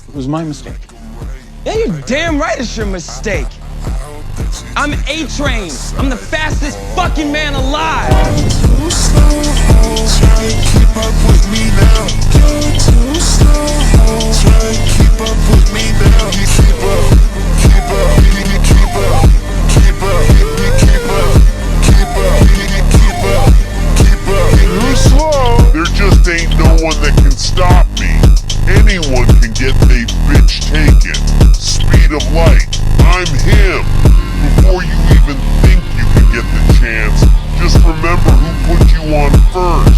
It was my mistake. Yeah, you're damn right it's your mistake. I'm A-Train. I'm the fastest fucking man alive. Too slow, try to keep up with me now. You're too slow, try to keep up with me now. Keep up, keep up, keep up, keep up, keep up, keep up, keep up, keep up. Too slow. There just ain't no one that can stop me. Anyone can get they bitch taken. Speed of light, I'm him. Before you even think you can get the chance, just remember who put you on first.